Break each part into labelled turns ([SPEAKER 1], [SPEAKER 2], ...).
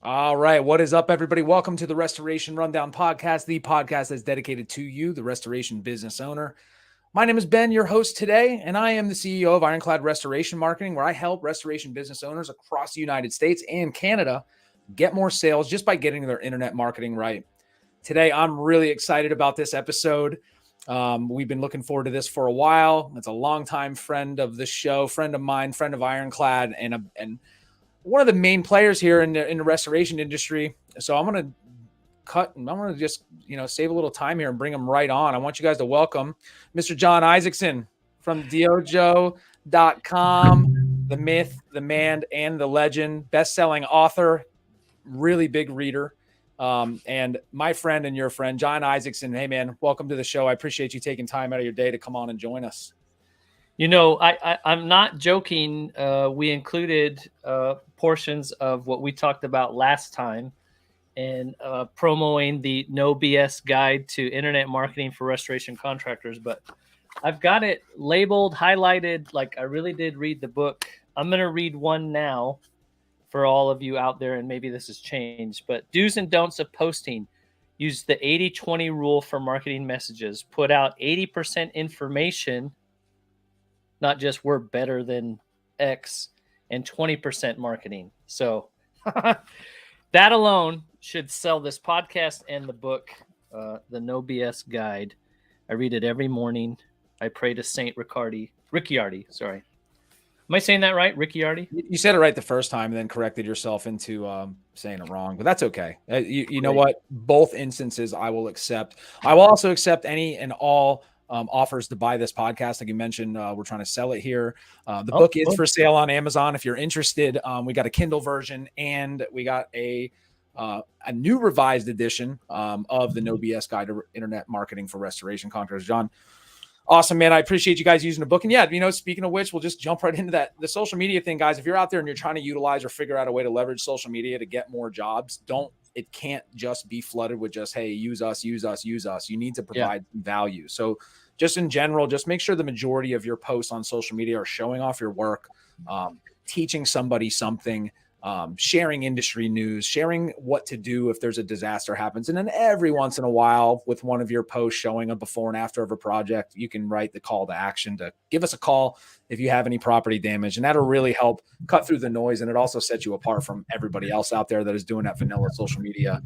[SPEAKER 1] All right. What is up, everybody? Welcome to the Restoration Rundown Podcast, the podcast that's dedicated to you, the restoration business owner. My name is Ben, your host today, and I am the CEO of Ironclad Restoration Marketing, where I help restoration business owners across the United States and Canada get more sales just by getting their internet marketing right. Today, I'm really excited about this episode. We've been looking forward to this for a while. It's a longtime friend of the show, friend of mine, friend of Ironclad, and one of the main players here in the restoration industry. So I'm going to just, save a little time here and bring him right on. I want you guys to welcome Mr. Jon Isaacson from Dyojo.com, the myth, the man, and the legend, best-selling author, really big reader. And my friend and your friend, Jon Isaacson. Hey man, welcome to the show. I appreciate you taking time out of your day to come on and join us.
[SPEAKER 2] I'm not joking. We included portions of what we talked about last time and promoting the No BS guide to internet marketing for restoration contractors. But I've got it labeled, highlighted, like I really did read the book. I'm going to read one now for all of you out there, and maybe this has changed. But do's and don'ts of posting. Use the 80-20 rule for marketing messages. Put out 80% information, not just we're better than X, and 20% marketing. So that alone should sell this podcast and the book, the No BS Guide. I read it every morning. I pray to Saint Ricciardi. Sorry. Am I saying that right? Ricciardi?
[SPEAKER 1] You said it right the first time and then corrected yourself into saying it wrong, but that's okay. You know what? Both instances I will accept. I will also accept any and all offers to buy this podcast. Like you mentioned, we're trying to sell it here. The book is for sale on Amazon. If you're interested, we got a Kindle version and we got a new revised edition of the No BS Guide to Internet Marketing for Restoration Contractors. Jon, awesome, man. I appreciate you guys using the book. And yeah, speaking of which, we'll just jump right into that. The social media thing, guys, if you're out there and you're trying to utilize or figure out a way to leverage social media to get more jobs, it can't just be flooded with just, hey, use us. You need to provide value. So just in general, just make sure the majority of your posts on social media are showing off your work, teaching somebody something, sharing industry news, sharing what to do if there's a disaster happens. And then every once in a while, with one of your posts showing a before and after of a project, you can write the call to action to give us a call if you have any property damage. And that'll really help cut through the noise. And it also sets you apart from everybody else out there that is doing that vanilla social media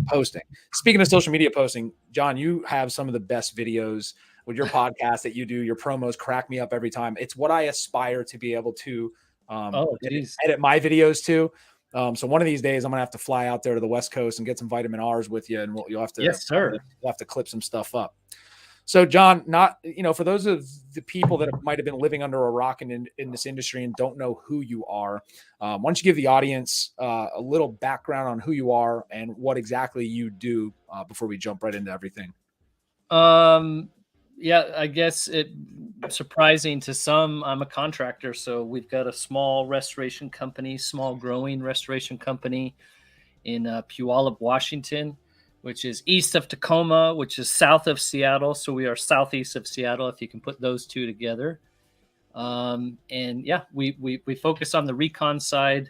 [SPEAKER 1] posting. Speaking of social media posting, Jon, you have some of the best videos with your podcast that you do. Your promos crack me up every time. It's what I aspire to be able to edit my videos too. So one of these days I'm gonna have to fly out there to the West Coast and get some vitamin R's with you, and you'll have to, you'll have to clip some stuff up. So Jon, for those of the people that might have been living under a rock in this industry and don't know who you are, why don't you give the audience a little background on who you are and what exactly you do before we jump right into everything?
[SPEAKER 2] Yeah, I guess surprising to some, I'm a contractor. So we've got a small restoration company, small growing restoration company in Puyallup, Washington, which is east of Tacoma, which is south of Seattle. So we are southeast of Seattle, if you can put those two together. And yeah, we focus on the recon side.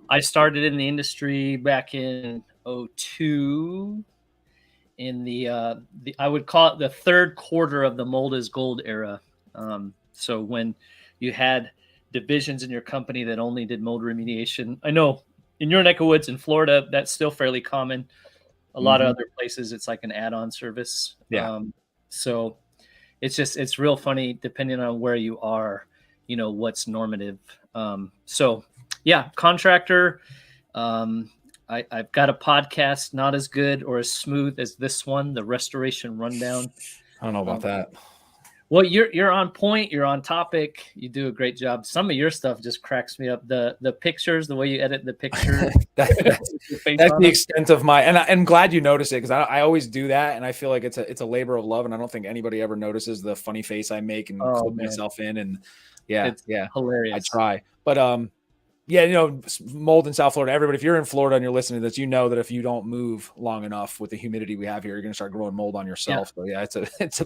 [SPEAKER 2] I started in the industry back in 2002. In the I would call it the third quarter of the mold is gold era. So when you had divisions in your company that only did mold remediation, I know in your neck of woods in Florida, that's still fairly common. A lot of other places, it's like an add-on service.
[SPEAKER 1] Yeah.
[SPEAKER 2] So it's real funny depending on where you are, what's normative. So yeah, contractor. I've got a podcast, not as good or as smooth as this one, the Restoration Rundown.
[SPEAKER 1] I don't know about that.
[SPEAKER 2] Well, you're on point. You're on topic. You do a great job. Some of your stuff just cracks me up. The pictures, the way you edit the picture.
[SPEAKER 1] that's the extent of and I'm glad you noticed it, because I always do that, and I feel like it's a labor of love, and I don't think anybody ever notices the funny face I make and clip myself in, and it's
[SPEAKER 2] hilarious.
[SPEAKER 1] I try, but yeah, mold in South Florida. Everybody, if you're in Florida and you're listening to this, you know that if you don't move long enough with the humidity we have here, you're going to start growing mold on yourself. Yeah. So yeah, it's a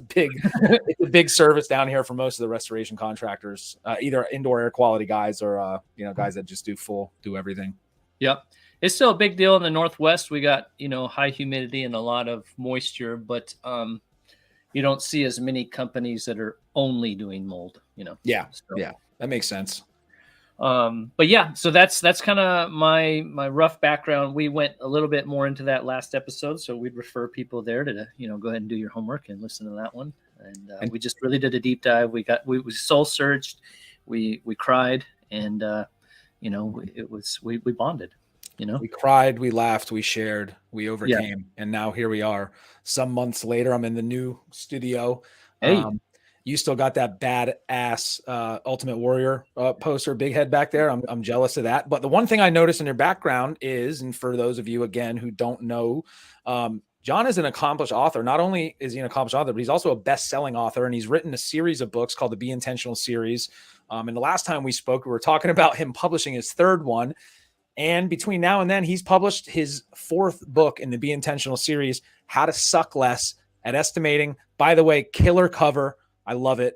[SPEAKER 1] big service down here for most of the restoration contractors, either indoor air quality guys or guys that just do everything.
[SPEAKER 2] Yep. it's still a big deal in the Northwest. We got, high humidity and a lot of moisture, but you don't see as many companies that are only doing mold,
[SPEAKER 1] Yeah.
[SPEAKER 2] So,
[SPEAKER 1] yeah. That makes sense.
[SPEAKER 2] But yeah, so that's kind of my rough background. We went a little bit more into that last episode, so we'd refer people there to go ahead and do your homework and listen to that one. And we just really did a deep dive. We soul searched, we cried, and we bonded.
[SPEAKER 1] We cried, we laughed, we shared, we overcame, and now here we are. Some months later, I'm in the new studio.
[SPEAKER 2] Hey.
[SPEAKER 1] You still got that badass Ultimate Warrior poster, big head back there. I'm jealous of that. But the one thing I noticed in your background is, and for those of you again who don't know, Jon is an accomplished author. Not only is he an accomplished author, but he's also a best-selling author, and he's written a series of books called the Be Intentional series. And the last time we spoke, we were talking about him publishing his third one. And between now and then, he's published his fourth book in the Be Intentional series, How to Suck Less at Estimating. By the way, killer cover. I love it.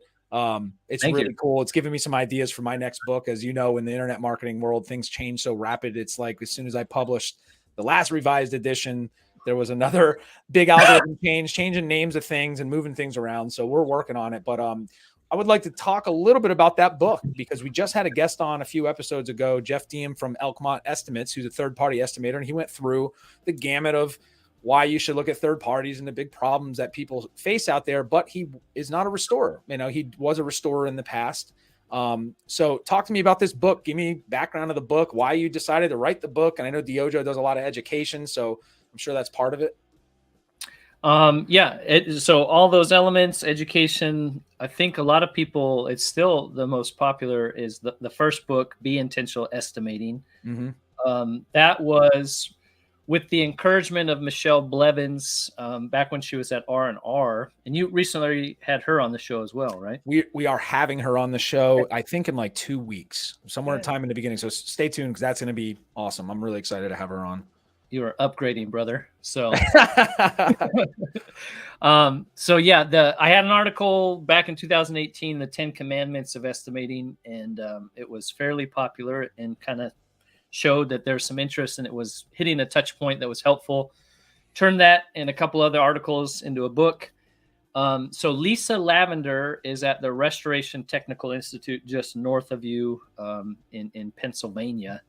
[SPEAKER 1] It's really cool. It's given me some ideas for my next book. As you know, in the internet marketing world, things change so rapid. It's like as soon as I published the last revised edition, there was another big algorithm changing names of things and moving things around. So we're working on it. But I would like to talk a little bit about that book because we just had a guest on a few episodes ago, Jeff Diem from Elkmont Estimates, who's a third-party estimator, and he went through the gamut of why you should look at third parties and the big problems that people face out there. But he is not a restorer. He was a restorer in the past. So talk to me about this book. Give me background of the book, why you decided to write the book. And I know Dyojo does a lot of education, so I'm sure that's part of it.
[SPEAKER 2] So all those elements, education, I think a lot of people, it's still the most popular is the first book, Be Intentional Estimating.
[SPEAKER 1] Mm-hmm.
[SPEAKER 2] That was with the encouragement of Michelle Blevins, back when she was at R&R, and you recently had her on the show as well, right?
[SPEAKER 1] We are having her on the show, I think in like 2 weeks, somewhere time in the beginning. So stay tuned because that's going to be awesome. I'm really excited to have her on.
[SPEAKER 2] You are upgrading, brother. So, I had an article back in 2018, the 10 Commandments of Estimating, and it was fairly popular and kind of showed that there's some interest, and it was hitting a touch point that was helpful. Turned that and a couple other articles into a book. So Lisa Lavender is at the Restoration Technical Institute just north of you in Pennsylvania.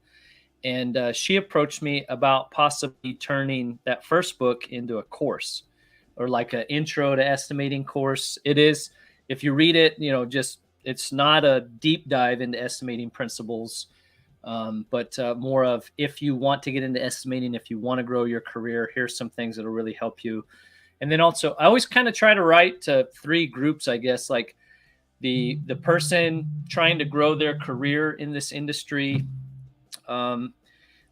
[SPEAKER 2] And she approached me about possibly turning that first book into a course or like an intro to estimating course. It is, if you read it, it's not a deep dive into estimating principles, but more of if you want to get into estimating, if you want to grow your career, here's some things that will really help you. And then also, I always kind of try to write to three groups, I guess, like the person trying to grow their career in this industry,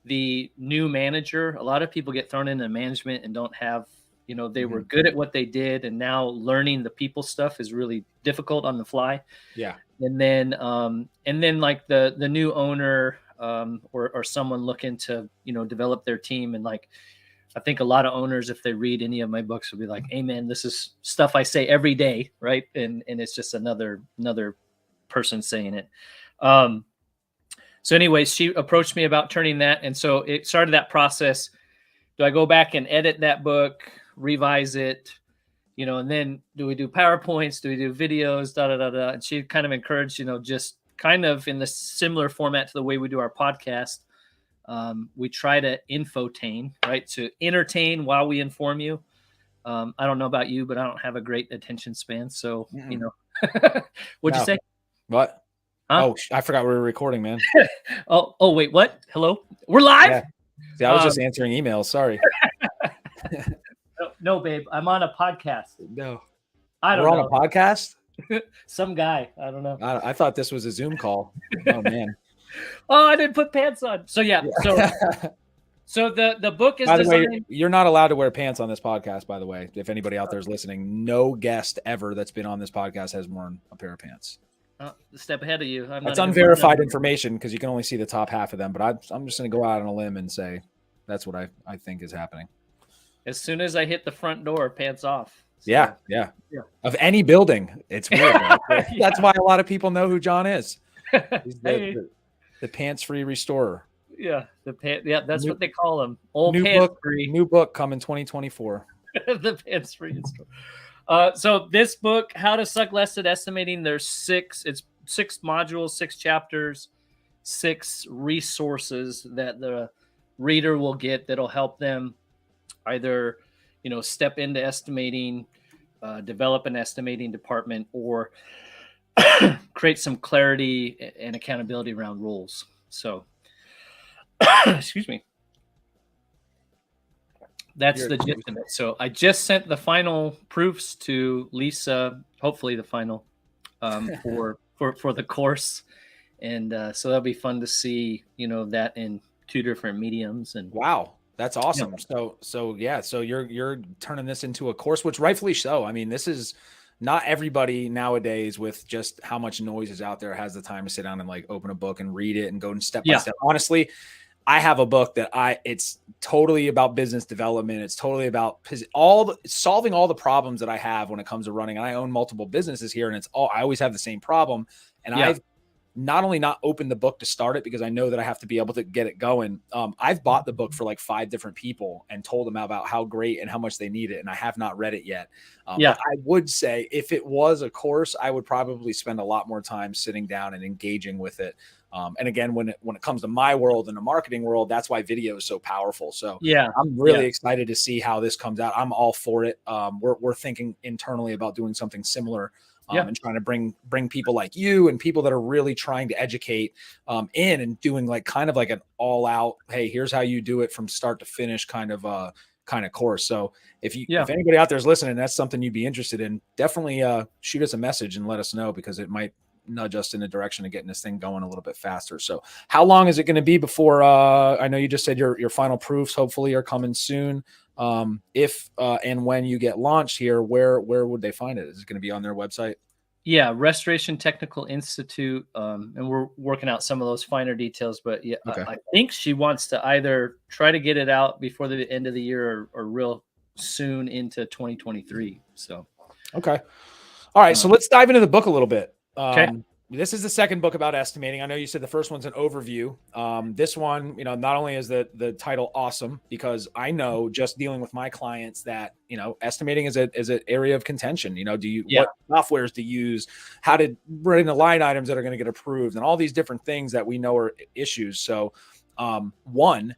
[SPEAKER 2] the new manager. A lot of people get thrown into management and don't have, they were good at what they did, and now learning the people stuff is really difficult on the fly.
[SPEAKER 1] Yeah.
[SPEAKER 2] And then like the new owner, or someone looking to, develop their team. And like, I think a lot of owners, if they read any of my books, will be like, hey man, this is stuff I say every day. Right. And it's just another person saying it. So anyways, she approached me about turning that. And so it started that process. Do I go back and edit that book, revise it, and then do we do PowerPoints? Do we do videos, And she kind of encouraged, just kind of in the similar format to the way we do our podcast. We try to infotain, right? To entertain while we inform you. I don't know about you, but I don't have a great attention span. So, what'd you say?
[SPEAKER 1] What?
[SPEAKER 2] Huh?
[SPEAKER 1] Oh, I forgot we were recording, man.
[SPEAKER 2] Oh, wait, what? Hello? We're live?
[SPEAKER 1] Yeah. See, I was just answering emails. Sorry.
[SPEAKER 2] No, babe. I'm on a podcast.
[SPEAKER 1] No.
[SPEAKER 2] I don't know.
[SPEAKER 1] We're on a podcast?
[SPEAKER 2] Some guy. I don't know.
[SPEAKER 1] I thought this was a Zoom call. Oh, man.
[SPEAKER 2] Oh, I didn't put pants on. So, yeah. So the book is
[SPEAKER 1] by the
[SPEAKER 2] designed...
[SPEAKER 1] way, you're not allowed to wear pants on this podcast, by the way. If anybody out there is listening, no guest ever that's been on this podcast has worn a pair of pants.
[SPEAKER 2] A step ahead of you.
[SPEAKER 1] That's unverified information because you can only see the top half of them. But I'm just going to go out on a limb and say that's what I think is happening.
[SPEAKER 2] As soon as I hit the front door, pants off. So,
[SPEAKER 1] yeah. Of any building, it's weird. That's why a lot of people know who Jon is. He's the pants-free restorer.
[SPEAKER 2] Yeah, that's
[SPEAKER 1] New,
[SPEAKER 2] what they call them. Old
[SPEAKER 1] new
[SPEAKER 2] pants
[SPEAKER 1] book,
[SPEAKER 2] free.
[SPEAKER 1] new book coming 2024.
[SPEAKER 2] The pants free. So this book, How to Suck Less at Estimating, there's 6 modules, 6 chapters, 6 resources that the reader will get that'll help them either, step into estimating, develop an estimating department, or create some clarity and accountability around rules. So, excuse me. That's the gist of it. So I just sent the final proofs to Lisa, hopefully the final, for the course, and so that'll be fun to see, that in 2 different mediums. And
[SPEAKER 1] wow, that's awesome. So you're turning this into a course, which rightfully so. I mean, this is not everybody nowadays, with just how much noise is out there, has the time to sit down and like open a book and read it and go step by step. Honestly, I have a book that it's totally about business development. It's totally about solving all the problems that I have when it comes to running. And I own multiple businesses here, and I always have the same problem. And I've not only not opened the book to start it because I know that I have to be able to get it going. I've bought the book for like 5 different people and told them about how great and how much they need it. And I have not read it yet. But I would say if it was a course, I would probably spend a lot more time sitting down and engaging with it. And again, when it comes to my world and the marketing world, that's why video is so powerful. So I'm really excited to see how this comes out. I'm all for it. We're thinking internally about doing something similar, and trying to bring people like you and people that are really trying to educate in and doing like kind of like an all out, hey, here's how you do it from start to finish kind of course. So if anybody out there is listening, that's something you'd be interested in, definitely shoot us a message and let us know, because it might nudge us in the direction of getting this thing going a little bit faster. So how long is it going to be before I know you just said your final proofs hopefully are coming soon. If and when you get launched here, where would they find it? Is it going to be on their website?
[SPEAKER 2] Yeah, Restoration Technical Institute, and we're working out some of those finer details. But I think she wants to either try to get it out before the end of the year or real soon into 2023. So
[SPEAKER 1] okay, all right. So let's dive into the book a little bit.
[SPEAKER 2] Okay.
[SPEAKER 1] This is the second book about estimating. I know you said the first one's an overview. This one, not only is the title awesome, because I know just dealing with my clients that, estimating is an area of contention. What softwares to use, how to bring the line items that are going to get approved, and all these different things that we know are issues. So, what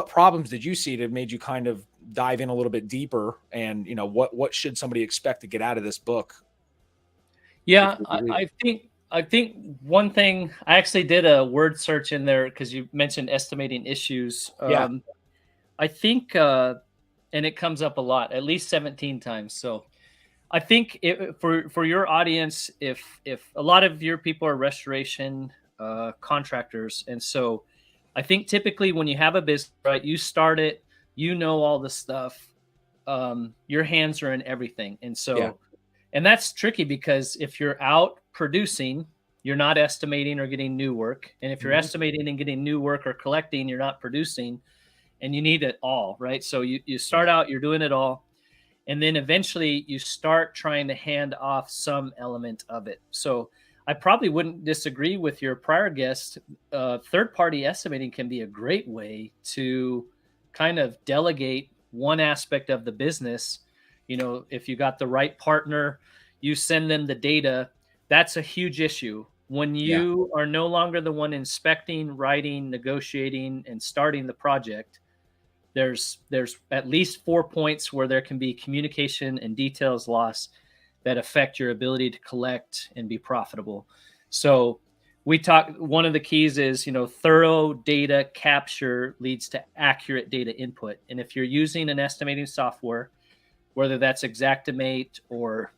[SPEAKER 1] problems did you see that made you kind of dive in a little bit deeper? And, what should somebody expect to get out of this book?
[SPEAKER 2] Yeah, I think one thing, I actually did a word search in there because you mentioned estimating issues. I think, and it comes up a lot, at least 17 times. So I think for your audience, if a lot of your people are restoration contractors, and so I think typically when you have a business, right, you start it, all the stuff, your hands are in everything, and so. And that's tricky because if you're out producing, you're not estimating or getting new work. And if you're estimating and getting new work or collecting, you're not producing, and you need it all, right? So you start out, you're doing it all. And then eventually you start trying to hand off some element of it. So I probably wouldn't disagree with your prior guest. Third-party estimating can be a great way to kind of delegate one aspect of the business. If you got the right partner, you send them the data. That's a huge issue. When you are no longer the one inspecting, writing, negotiating, and starting the project, there's at least 4 points where there can be communication and details lost that affect your ability to collect and be profitable. So one of the keys is, thorough data capture leads to accurate data input. And if you're using an estimating software, whether that's Xactimate or,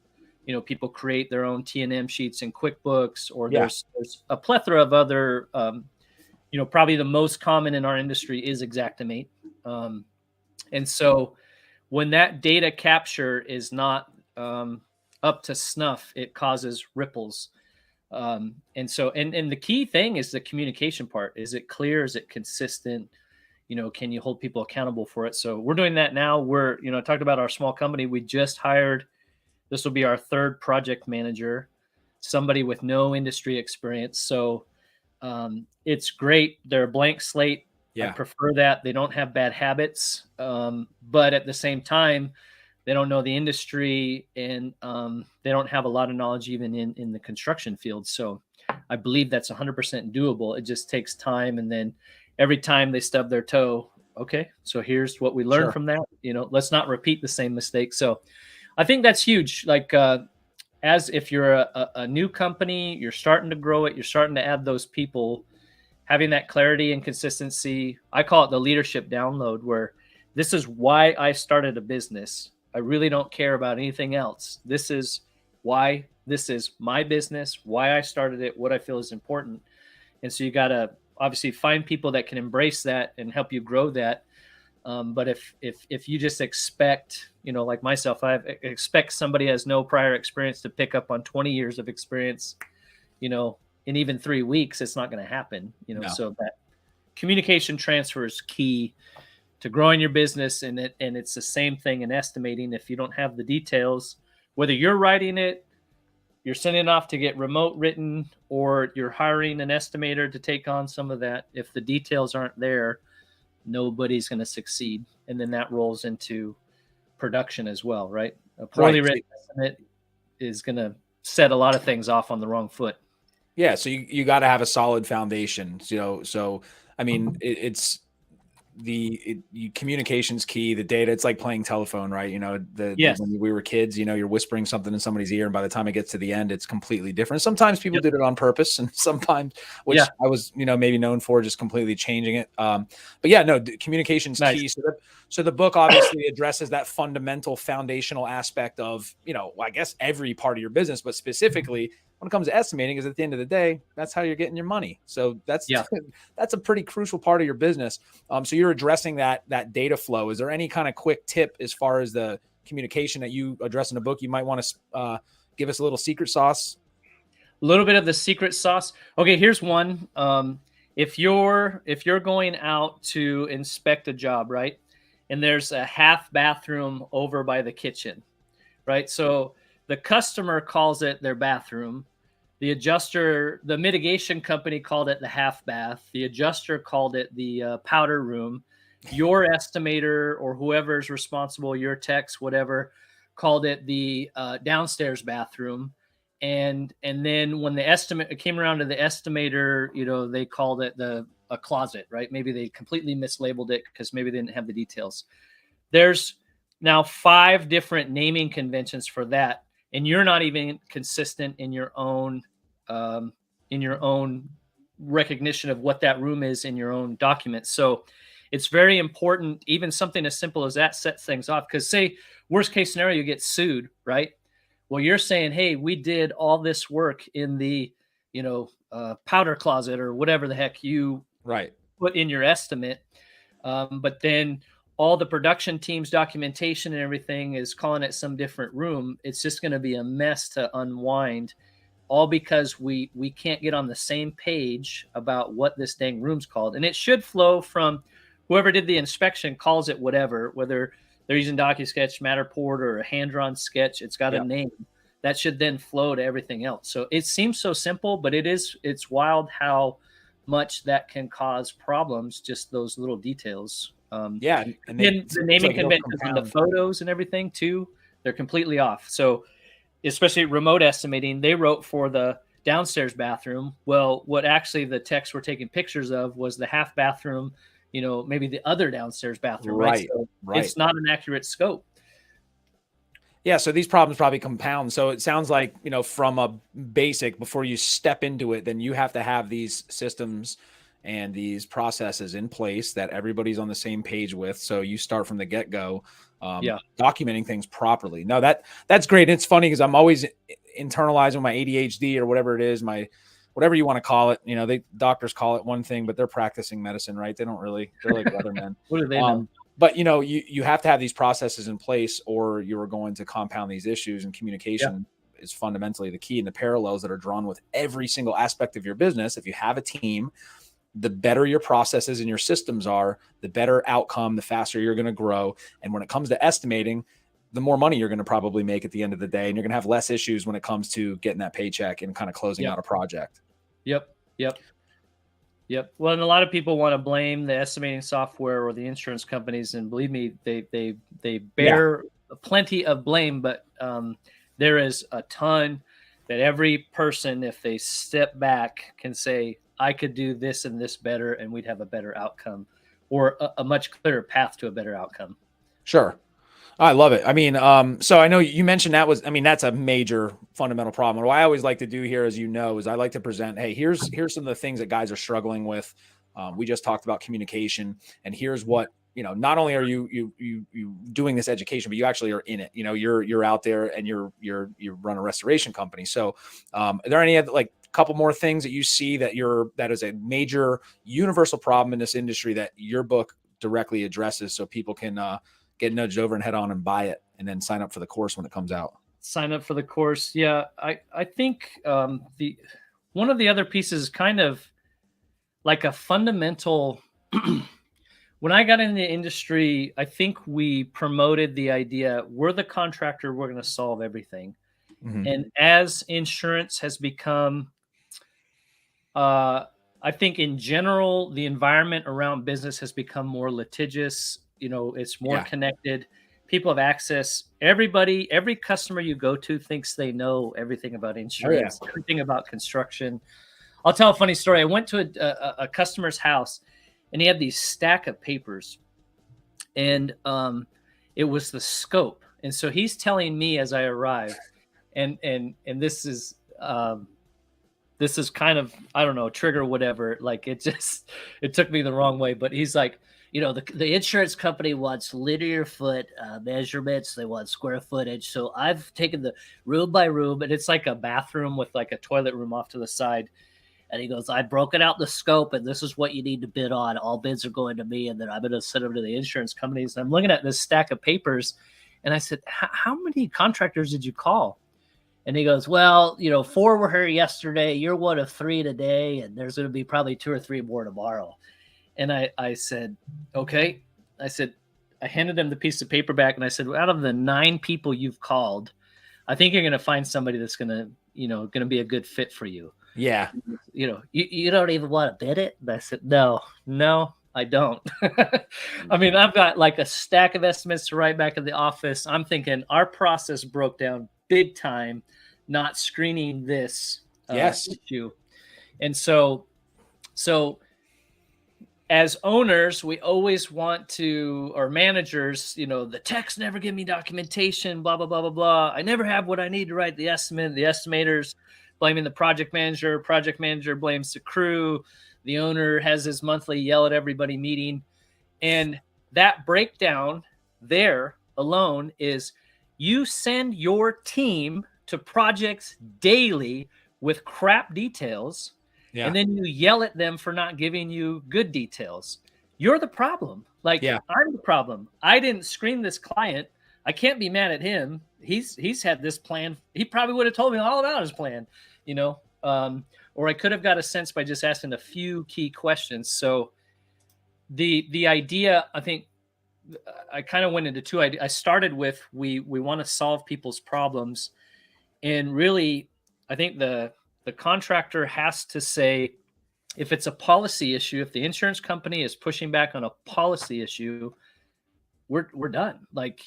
[SPEAKER 2] people create their own T&M sheets in QuickBooks, or there's a plethora of other, probably the most common in our industry is Xactimate. And so when that data capture is not up to snuff, it causes ripples. And the key thing is the communication part. Is it clear? Is it consistent? Can you hold people accountable for it? So we're doing that now. We're, talked about our small company. We just hired, this will be our 3rd project manager, somebody with no industry experience. So It's great. They're a blank slate. I
[SPEAKER 1] Yeah.
[SPEAKER 2] prefer that. They don't have bad habits, but at the same time, they don't know the industry, and they don't have a lot of knowledge even in the construction field. So I believe that's 100% doable. It just takes time, and then every time they stub their toe, okay, so here's what we learned
[SPEAKER 1] Sure.
[SPEAKER 2] from that. Let's not repeat the same mistake. So I think that's huge. Like, as if you're a new company, you're starting to grow it, you're starting to add those people, having that clarity and consistency. I call it the leadership download, where this is why I started a business. I really don't care about anything else. This is why this is my business, why I started it, what I feel is important. And so you got to obviously find people that can embrace that and help you grow that. But if you just expect, like myself, I expect somebody has no prior experience to pick up on 20 years of experience, in even 3 weeks, it's not going to happen.
[SPEAKER 1] No.
[SPEAKER 2] So that communication transfer is key to growing your business, and it's the same thing in estimating. If you don't have the details, whether you're writing it, you're sending it off to get remote written, or you're hiring an estimator to take on some of that, if the details aren't there, nobody's going to succeed. And then that rolls into production as well, right? A poorly written estimate is going to set a lot of things off on the wrong foot.
[SPEAKER 1] Yeah. So you got to have a solid foundation. So I mean, it's communication's key. The data, it's like playing telephone, right?
[SPEAKER 2] Yes.
[SPEAKER 1] When we were kids, you're whispering something in somebody's ear, and by the time it gets to the end, it's completely different. Sometimes people did it on purpose, and sometimes, which I was, maybe known for, just completely changing it. But yeah, no, communication's key. So the book obviously addresses that fundamental foundational aspect of, I guess every part of your business, but specifically when it comes to estimating, is at the end of the day, that's how you're getting your money. So that's a pretty crucial part of your business. So you're addressing that data flow. Is there any kind of quick tip as far as the communication that you address in the book? You might want to give us a little secret sauce.
[SPEAKER 2] A little bit of the secret sauce. Okay, here's one. If you're going out to inspect a job, right, and there's a half bathroom over by the kitchen, right? So the customer calls it their bathroom. The adjuster, the mitigation company, called it the half bath. The adjuster called it the powder room. Your estimator or whoever's responsible, your techs, whatever, called it the downstairs bathroom. And then when the estimate came around to the estimator, they called it a closet, right? Maybe they completely mislabeled it because maybe they didn't have the details. There's now 5 different naming conventions for that. And you're not even consistent in your own recognition of what that room is in your own documents. So it's very important. Even something as simple as that sets things off. Because say worst case scenario, you get sued, right? Well, you're saying, hey, we did all this work in the powder closet or whatever the heck you put in your estimate, but then all the production team's documentation and everything is calling it some different room. It's just going to be a mess to unwind, all because we can't get on the same page about what this dang room's called. And it should flow from whoever did the inspection calls it whatever, whether they're using DocuSketch, Matterport, or a hand-drawn sketch. It's got a name that should then flow to everything else. So it seems so simple, but it's wild how much that can cause problems, just those little details. And then the naming conventions and the photos and everything too, they're completely off. So especially remote estimating, they wrote for the downstairs bathroom. Well, what actually the techs were taking pictures of was the half bathroom, maybe the other downstairs bathroom. Right. So it's not an accurate scope.
[SPEAKER 1] Yeah. So these problems probably compound. So it sounds like, from a basic, before you step into it, then you have to have these systems and these processes in place that everybody's on the same page with. So you start from the get-go, documenting things properly. No, that's great. It's funny because I'm always internalizing my ADHD or whatever it is, whatever you want to call it. Doctors call it one thing, but they're practicing medicine, right? They're like weathermen.
[SPEAKER 2] What do they know?
[SPEAKER 1] But you have to have these processes in place, or you're going to compound these issues. And communication is fundamentally the key, and the parallels that are drawn with every single aspect of your business. If you have a team, the better your processes and your systems are, the better outcome, the faster you're going to grow. And when it comes to estimating, the more money you're going to probably make at the end of the day, and you're going to have less issues when it comes to getting that paycheck and kind of closing out a project.
[SPEAKER 2] Yep. Yep. Well, and a lot of people want to blame the estimating software or the insurance companies, and believe me, they bear plenty of blame. But there is a ton that every person, if they step back, can say, "I could do this and this better, and we'd have a better outcome, or a much clearer path to a better outcome."
[SPEAKER 1] Sure. I love it. I mean, so I know you mentioned that's a major fundamental problem. What I always like to do here, as you know, is I like to present, hey, here's some of the things that guys are struggling with. We just talked about communication, and here's what, not only are you doing this education, but you actually are in it. You're out there and you run a restoration company. So, are there any other, like, couple more things that you see that is a major universal problem in this industry that your book directly addresses, so people can get nudged over and head on and buy it, and then sign up for the course when it comes out?
[SPEAKER 2] Sign up for the course. Yeah, I think the one of the other pieces is kind of like a fundamental. When I got in the industry, I think we promoted the idea, we're the contractor, we're going to solve everything.
[SPEAKER 1] Mm-hmm.
[SPEAKER 2] And as insurance has become, I think in general, the environment around business has become more litigious. It's more connected. People have access. Every customer you go to thinks they know everything about insurance, everything about construction. I'll tell a funny story. I went to a customer's house, and he had these stack of papers, and it was the scope. And so he's telling me as I arrived, and this is kind of, I don't know, trigger whatever. Like it took me the wrong way, but he's like, the insurance company wants linear foot measurements. They want square footage. So I've taken the room by room, and it's like a bathroom with like a toilet room off to the side. And he goes, I've broken out the scope, and this is what you need to bid on. All bids are going to me, and then I'm going to send them to the insurance companies. And I'm looking at this stack of papers, and I said, how many contractors did you call? And he goes, well, 4 were here yesterday. You're one of 3 today, and there's going to be probably 2 or 3 more tomorrow. And I said, okay. I said, I handed him the piece of paper back, and I said, out of the 9 people you've called, I think you're going to find somebody that's going to be a good fit for you.
[SPEAKER 1] Yeah.
[SPEAKER 2] You don't even want to bid it? And I said, no, I don't. I mean, I've got like a stack of estimates to write back in the office. I'm thinking our process broke down big time, not screening this issue. And so as owners, we always want to, or managers, the techs never give me documentation, blah, blah, blah, blah, blah. I never have what I need to write the estimate. The estimators blaming the project manager blames the crew. The owner has his monthly yell at everybody meeting. And that breakdown there alone is, you send your team to projects daily with crap details. Yeah. And then you yell at them for not giving you good details. You're the problem. I'm the problem. I didn't screen this client. I can't be mad at him. He's had this plan. He probably would have told me all about his plan, or I could have got a sense by just asking a few key questions. So the idea, I think I kind of went into 2 ideas. I started with, we want to solve people's problems. And really, I think the contractor has to say, if it's a policy issue, if the insurance company is pushing back on a policy issue, we're done. Like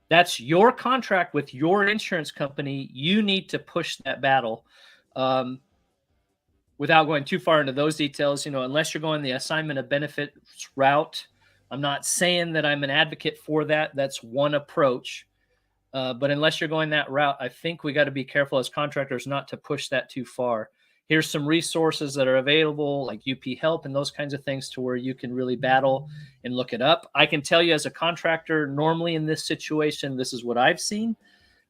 [SPEAKER 2] that's your contract with your insurance company. You need to push that battle. Without going too far into those details, unless you're going the assignment of benefits route. I'm not saying that I'm an advocate for that. That's one approach. But unless you're going that route, I think we got to be careful as contractors not to push that too far. Here's some resources that are available, like UP Help and those kinds of things, to where you can really battle and look it up. I can tell you as a contractor, normally in this situation, this is what I've seen.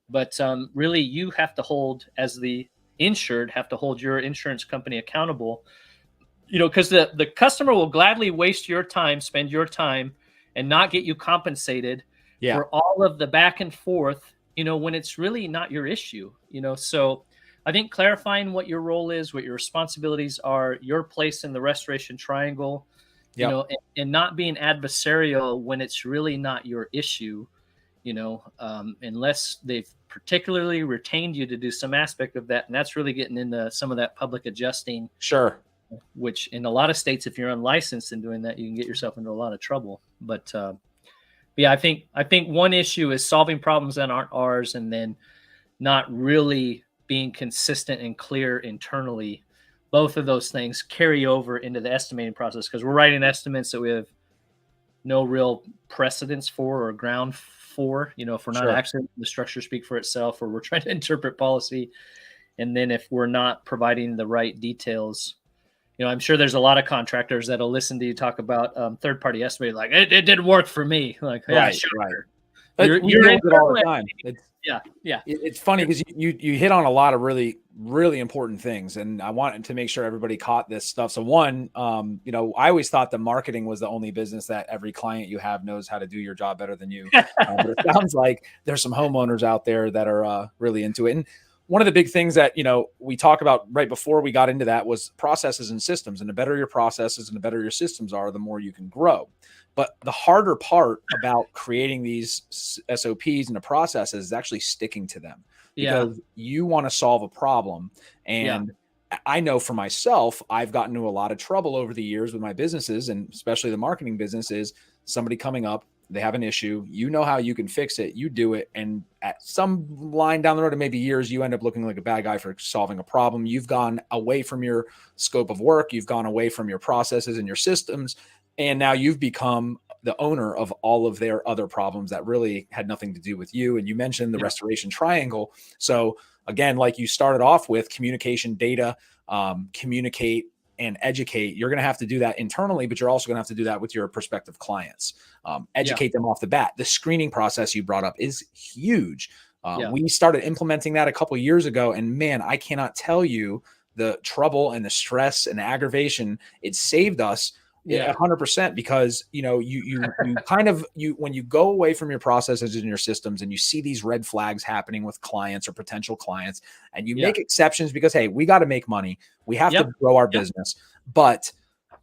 [SPEAKER 2] But really, you have to hold, as the insured, have to hold your insurance company accountable. Because the customer will gladly waste your time, spend your time, and not get you compensated for all of the back and forth, when it's really not your issue, So I think clarifying what your role is, what your responsibilities are, your place in the restoration triangle, and not being adversarial when it's really not your issue, unless they've particularly retained you to do some aspect of that. And that's really getting into some of that public adjusting.
[SPEAKER 1] Sure.
[SPEAKER 2] which in a lot of states, if you're unlicensed in doing that, you can get yourself into a lot of trouble. But yeah, I think one issue is solving problems that aren't ours, and then not really being consistent and clear internally. Both of those things carry over into the estimating process, because we're writing estimates that we have no real precedence for or ground for. If we're not actually the structure speak for itself, or we're trying to interpret policy, and then if we're not providing the right details. I'm sure there's a lot of contractors that'll listen to you talk about third-party estimating, like it didn't work for me. Like, yeah,
[SPEAKER 1] right,
[SPEAKER 2] sure.
[SPEAKER 1] right. But we build it all the time. It's funny because you hit on a lot of really, really important things, and I wanted to make sure everybody caught this stuff. So one, I always thought that marketing was the only business that every client you have knows how to do your job better than you. But it sounds like there's some homeowners out there that are really into it. And one of the big things that, we talk about right before we got into that was processes and systems. And the better your processes and the better your systems are, the more you can grow. But the harder part about creating these SOPs and the processes is actually sticking to them, because you want to solve a problem. And I know for myself, I've gotten into a lot of trouble over the years with my businesses, and especially the marketing business, is somebody coming up, they have an issue, how you can fix it, you do it. And at some line down the road, or maybe years, you end up looking like a bad guy for solving a problem. You've gone away from your scope of work. You've gone away from your processes and your systems. And now you've become the owner of all of their other problems that really had nothing to do with you. And you mentioned the restoration triangle. So again, like you started off with, communication, data, communicate, and educate. You're going to have to do that internally, but you're also going to have to do that with your prospective clients. Educate them off the bat. The screening process you brought up is huge. We started implementing that a couple of years ago, and man, I cannot tell you the trouble and the stress and the aggravation it saved us. 100%, because you when you go away from your processes and your systems, and you see these red flags happening with clients or potential clients, and you make exceptions because, hey, we got to make money, we have to grow our business. But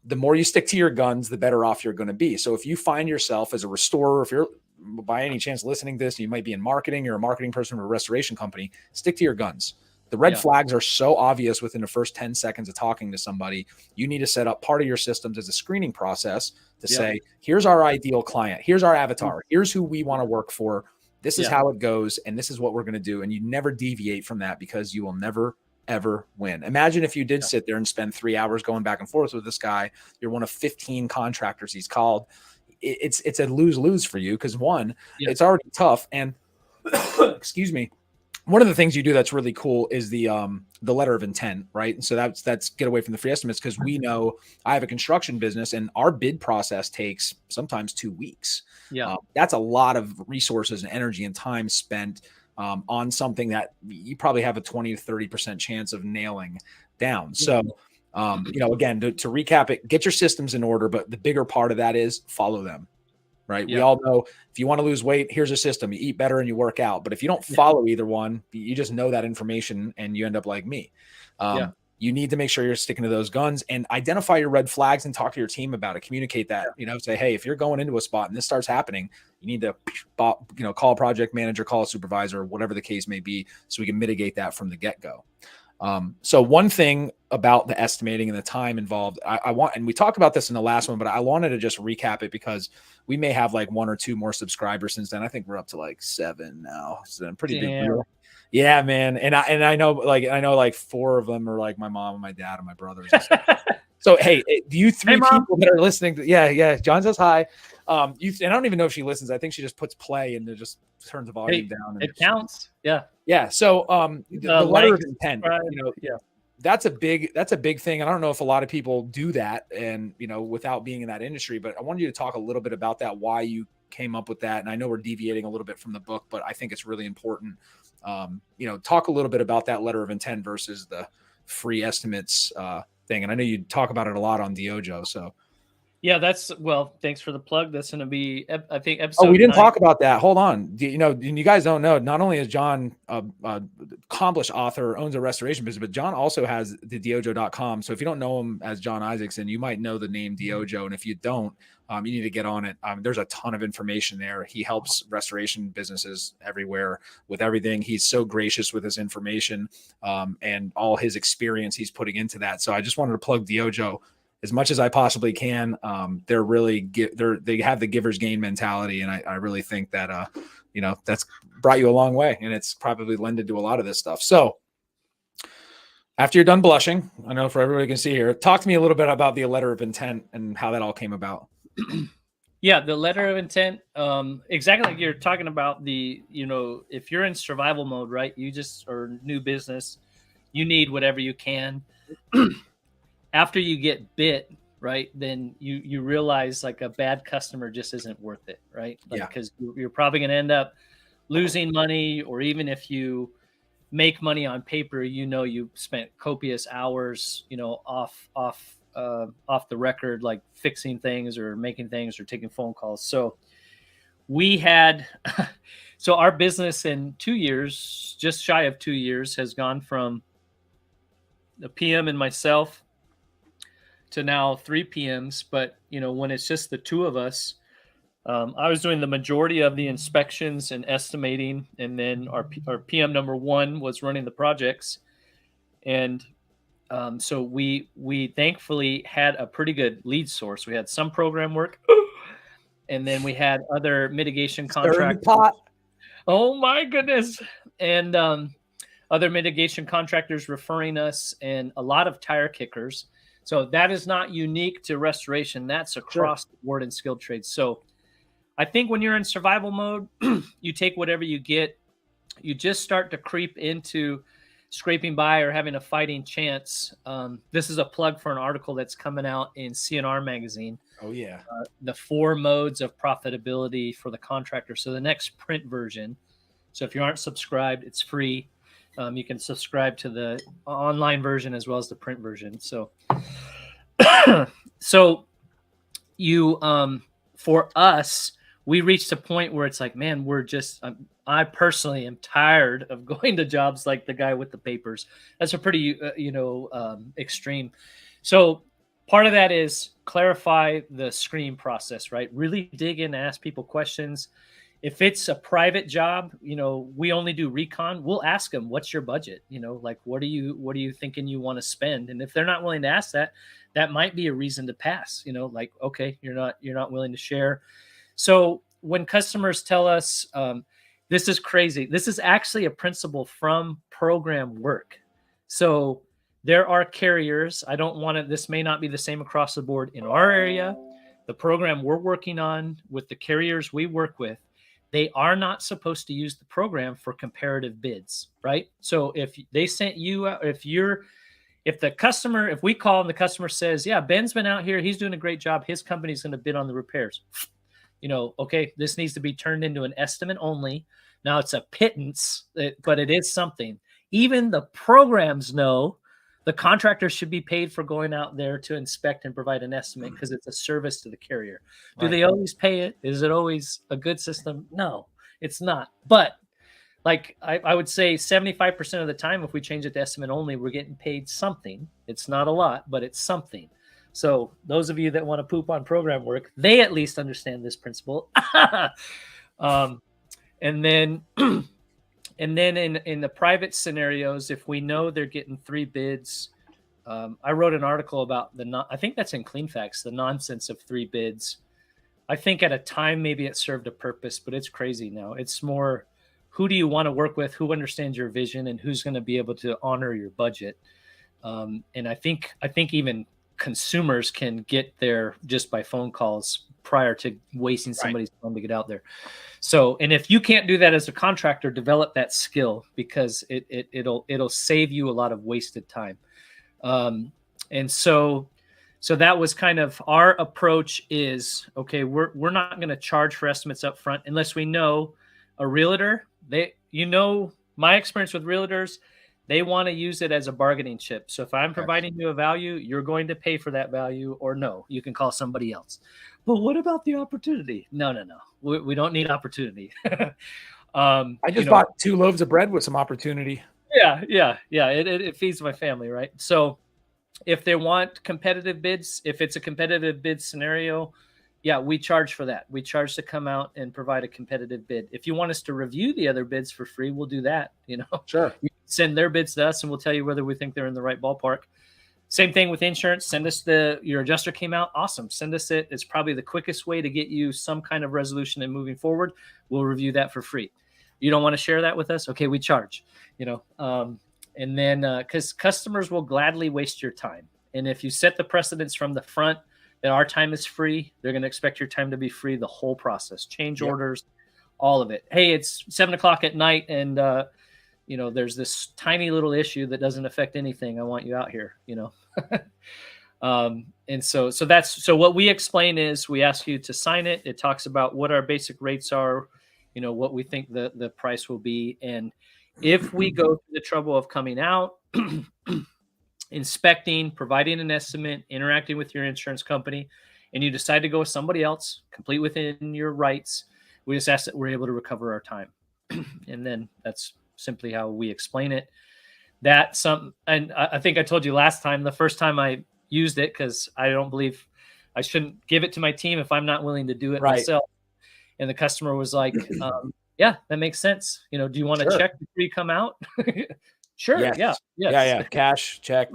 [SPEAKER 1] the more you stick to your guns, the better off you're going to be. So if you find yourself as a restorer, if you're by any chance listening to this, you might be in marketing, you're a marketing person for a restoration company, stick to your guns. The red flags are so obvious within the first 10 seconds of talking to somebody. You need to set up part of your systems as a screening process to say, here's our ideal client. Here's our avatar. Here's who we want to work for. This is how it goes. And this is what we're going to do. And you never deviate from that, because you will never, ever win. Imagine if you did sit there and spend 3 hours going back and forth with this guy. You're one of 15 contractors he's called. It's a lose-lose for you, because one, it's already tough. And excuse me. One of the things you do that's really cool is the letter of intent, right? And so that's get away from the free estimates, because we know I have a construction business, and our bid process takes sometimes 2 weeks. That's a lot of resources and energy and time spent on something that you probably have a 20 to 30% chance of nailing down. So, again, to recap it, get your systems in order, but the bigger part of that is follow them. Right. We all know if you want to lose weight, here's a system. You eat better and you work out. But if you don't follow either one, you just know that information and you end up like me. You need to make sure you're sticking to those guns and identify your red flags and talk to your team about it. Communicate that, say, hey, if you're going into a spot and this starts happening, you need to, call a project manager, call a supervisor, whatever the case may be, so we can mitigate that from the get-go. So one thing about the estimating and the time involved, I want, and we talked about this in the last one, but I wanted to just recap it, because we may have like 1 or 2 more subscribers since then. I think we're up to like 7 now. So pretty big deal. Yeah, man. And I know like 4 of them are like my mom and my dad and my brothers. And so, hey, do you 3 people that are listening to, John says hi. And I don't even know if she listens. I think she just puts play and it just turns the volume down. And
[SPEAKER 2] it counts. Yeah.
[SPEAKER 1] So the letter of intent, that's a big thing. And I don't know if a lot of people do that and, without being in that industry, but I wanted you to talk a little bit about that, why you came up with that. And I know we're deviating a little bit from the book, but I think it's really important. Talk a little bit about that letter of intent versus the free estimates thing. And I know you talk about it a lot on Dyojo. So
[SPEAKER 2] Yeah, thanks for the plug. That's going to be, I think,
[SPEAKER 1] Oh,
[SPEAKER 2] episode
[SPEAKER 1] we didn't
[SPEAKER 2] 9.
[SPEAKER 1] talk about that. Hold on. You guys don't know, not only is Jon a accomplished author, owns a restoration business, but Jon also has the Dyojo.com. So if you don't know him as Jon Isaacson, you might know the name Dyojo. And if you don't, you need to get on it. There's a ton of information there. He helps restoration businesses everywhere with everything. He's so gracious with his information and all his experience he's putting into that. So I just wanted to plug Dyojo as much as I possibly can. They're really they have the giver's gain mentality, and I really think that that's brought you a long way, and it's probably lended to a lot of this stuff. So after you're done blushing, I know for everybody can see here, talk to me a little bit about the letter of intent and how that all came about.
[SPEAKER 2] Yeah, the letter of intent, exactly like you're talking about. If you're in survival mode, right, or new business, you need whatever you can. After you get bit, right, then you realize like a bad customer just isn't worth it, right? Like, because you're probably going to end up losing money, or even if you make money on paper, you spent copious hours, off the record, like fixing things or making things or taking phone calls. So we had, so our business in 2 years, just shy of 2 years, has gone from the PM and myself to now 3 PMs. But when it's just the two of us, I was doing the majority of the inspections and estimating, and then our PM number 1 was running the projects. And so we thankfully had a pretty good lead source. We had some program work, and then we had other mitigation contractors. Oh my goodness! And other mitigation contractors referring us, and a lot of tire kickers. So that is not unique to restoration. That's across the board in skilled trades. So I think when you're in survival mode, you take whatever you get. You just start to creep into scraping by or having a fighting chance. This is a plug for an article that's coming out in CNR magazine.
[SPEAKER 1] Oh yeah.
[SPEAKER 2] The 4 modes of profitability for the contractor. So the next print version. So if you aren't subscribed, it's free. You can subscribe to the online version as well as the print version. So, for us, we reached a point where it's like, man, I personally am tired of going to jobs like the guy with the papers. That's a pretty, extreme. So part of that is clarify the screening process, right? Really dig in and ask people questions. If it's a private job, we only do recon. We'll ask them, what's your budget? Like, what are you thinking you want to spend? And if they're not willing to ask that, that might be a reason to pass, like, okay, you're not willing to share. So when customers tell us, this is crazy, this is actually a principle from program work. So there are carriers, this may not be the same across the board in our area. The program we're working on with the carriers we work with, they are not supposed to use the program for comparative bids, right? So if they sent you, if we call and the customer says, yeah, Ben's been out here, he's doing a great job, his company's going to bid on the repairs. Okay, this needs to be turned into an estimate only. Now it's a pittance, but it is something. Even the programs know the contractor should be paid for going out there to inspect and provide an estimate, because it's a service to the carrier. Do they always pay it? Is it always a good system? No, it's not. But like I would say 75% of the time, if we change it to estimate only, we're getting paid something. It's not a lot, but it's something. So those of you that want to poop on program work, they at least understand this principle. And then in the private scenarios, if we know they're getting 3 bids, I wrote an article about I think that's in CleanFacts, the nonsense of 3 bids. I think at a time, maybe it served a purpose, but it's crazy now. It's more, who do you want to work with? Who understands your vision, and who's going to be able to honor your budget? And I think even consumers can get there just by phone calls prior to wasting somebody's time to get out there. So, and if you can't do that as a contractor, develop that skill, because it'll save you a lot of wasted time. And so that was kind of our approach is, okay, we're not going to charge for estimates up front unless we know a realtor. My experience with realtors, They want to use it as a bargaining chip. So if I'm providing you a value, you're going to pay for that value, or no, you can call somebody else. But what about the opportunity? No. We don't need opportunity.
[SPEAKER 1] I just bought 2 loaves of bread with some opportunity.
[SPEAKER 2] Yeah. It feeds my family, right? So if they want competitive bids, if it's a competitive bid scenario, yeah, we charge for that. We charge to come out and provide a competitive bid. If you want us to review the other bids for free, we'll do that.
[SPEAKER 1] Sure.
[SPEAKER 2] You send their bids to us and we'll tell you whether we think they're in the right ballpark. Same thing with insurance. Send us your adjuster came out. Awesome. Send us it. It's probably the quickest way to get you some kind of resolution and moving forward. We'll review that for free. You don't want to share that with us? Okay, we charge, and then because customers will gladly waste your time. And if you set the precedence from the front that our time is free, they're going to expect your time to be free the whole process, change orders, all of it. Hey, it's 7:00 at night and, there's this tiny little issue that doesn't affect anything. I want you out here, and so what we explain is we ask you to sign it. It talks about what our basic rates are, what we think the price will be. And if we go through the trouble of coming out, inspecting, providing an estimate, interacting with your insurance company, and you decide to go with somebody else, complete within your rights, we just ask that we're able to recover our time. And then that's simply how we explain it. And I think I told you last time, the first time I used it, because I don't believe I shouldn't give it to my team if I'm not willing to do it myself. And the customer was like, yeah, that makes sense. Do you want to check before you come out? Sure.
[SPEAKER 1] Yes.
[SPEAKER 2] Yeah.
[SPEAKER 1] Cash, check.